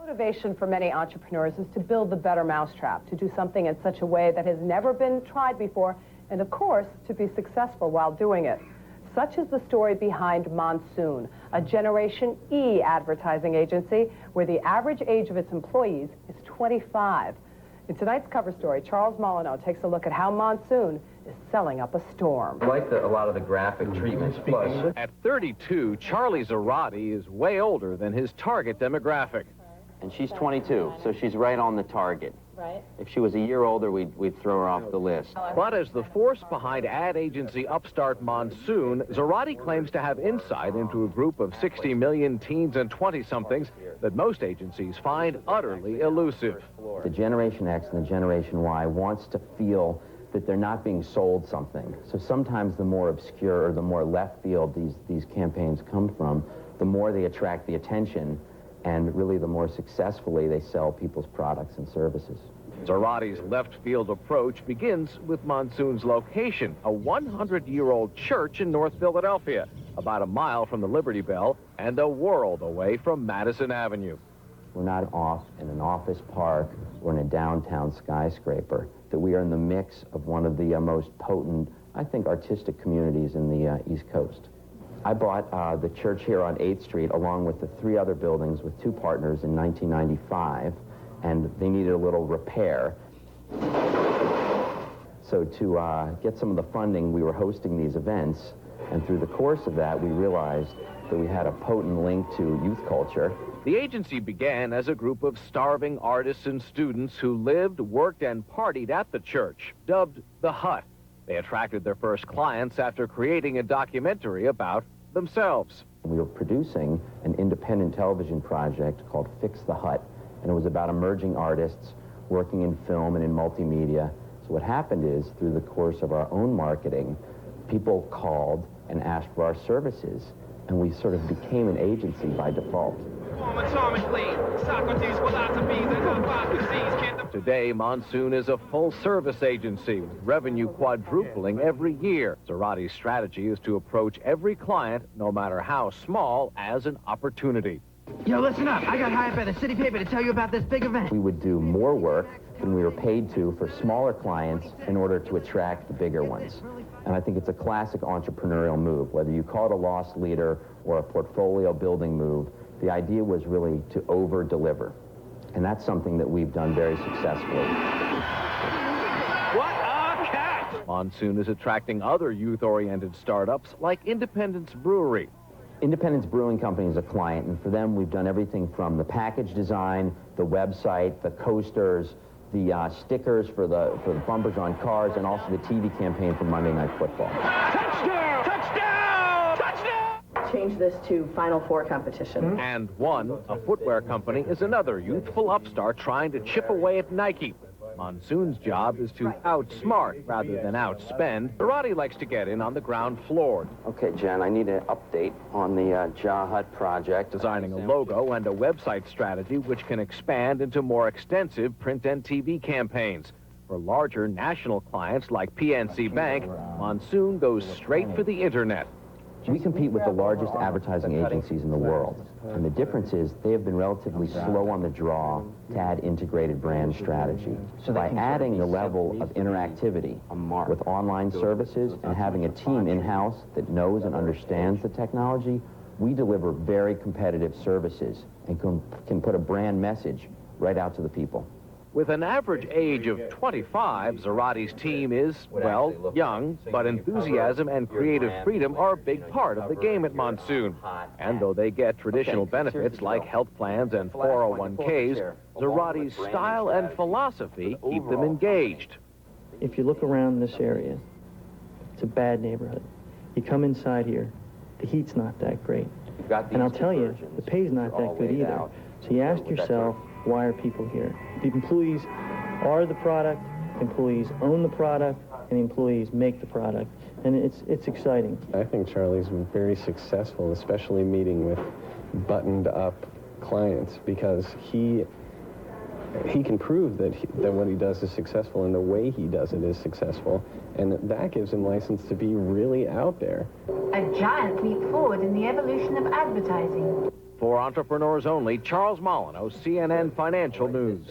Motivation for many entrepreneurs is to build the better mousetrap, to do something in such a way that has never been tried before, and of course, to be successful while doing it. Such is the story behind Monsoon, a Generation E advertising agency where the average age of its employees is 25. In tonight's cover story, Charles Molyneux takes a look at how Monsoon is selling up a storm. I like a lot of the graphic treatments. Plus, at 32, Charlie Zarate is way older than his target demographic. and she's 22, so she's right on the target. Right. If she was a year older, we'd throw her off the list. But as the force behind ad agency upstart Monsoon, Zarate claims to have insight into a group of 60 million teens and 20-somethings that most agencies find utterly elusive. The Generation X and the Generation Y wants to feel that they're not being sold something. So sometimes the more obscure or the more left field these campaigns come from, the more they attract the attention, and really the more successfully they sell people's products and services. Zarate's left field approach begins with Monsoon's location, a 100-year-old church in North Philadelphia, about a mile from the Liberty Bell and a world away from Madison Avenue. We're not off in an office park or in a downtown skyscraper, that we are in the mix of one of the most potent, I think, artistic communities in the East Coast. I bought the church here on 8th Street along with the 3 other buildings with 2 partners in 1995, and they needed a little repair. So to get some of the funding, we were hosting these events, and through the course of that, we realized that we had a potent link to youth culture. The agency began as a group of starving artists and students who lived, worked, and partied at the church, dubbed the Hut. They attracted their first clients after creating a documentary about themselves. We were producing an independent television project called Fix the Hut, and it was about emerging artists working in film and in multimedia. So what happened is, through the course of our own marketing, people called and asked for our services, and we sort of became an agency by default. Today, Monsoon is a full-service agency with revenue quadrupling every year. Zarate's strategy is to approach every client, no matter how small, as an opportunity. Yo, listen up. I got hired by the city paper to tell you about this big event. We would do more work than we were paid to for smaller clients in order to attract the bigger ones. And I think it's a classic entrepreneurial move. Whether you call it a loss leader or a portfolio building move, the idea was really to over-deliver. And that's something that we've done very successfully. What a catch! Monsoon is attracting other youth-oriented startups like Independence Brewery. Independence Brewing Company is a client, and for them we've done everything from the package design, the website, the coasters, the stickers for the bumpers on cars, and also the TV campaign for Monday Night Football. Touchdown! Touchdown! Touchdown! Change this to Final Four competition. And one, a footwear company, is another youthful upstart trying to chip away at Nike. Monsoon's job is to outsmart rather than outspend. Zarate likes to get in on the ground floor. Okay, Jen, I need an update on the Ja Hut project. Designing a logo and a website strategy which can expand into more extensive print and TV campaigns. For larger national clients like PNC Bank, Monsoon goes straight for the internet. We compete with the largest advertising agencies in the world, and the difference is they have been relatively slow on the draw to add integrated brand strategy. So by adding the level of interactivity with online services and having a team in-house that knows and understands the technology, we deliver very competitive services and can put a brand message right out to the people. With an average age of 25, Zarate's team is, well, young, but enthusiasm and creative freedom are a big part of the game at Monsoon. And though they get traditional benefits like health plans and 401ks, Zarate's style and philosophy keep them engaged. If you look around this area, it's a bad neighborhood. You come inside here, the heat's not that great. And I'll tell you, the pay's not that good either. So you ask yourself, why are people here? The employees are the product, employees own the product, and employees make the product. And it's exciting. I think Charlie's very successful, especially meeting with buttoned-up clients, because he can prove that what he does is successful, and the way he does it is successful, and that gives him license to be really out there. A giant leap forward in the evolution of advertising. For Entrepreneurs Only, Charles Molyneux, CNN Financial News.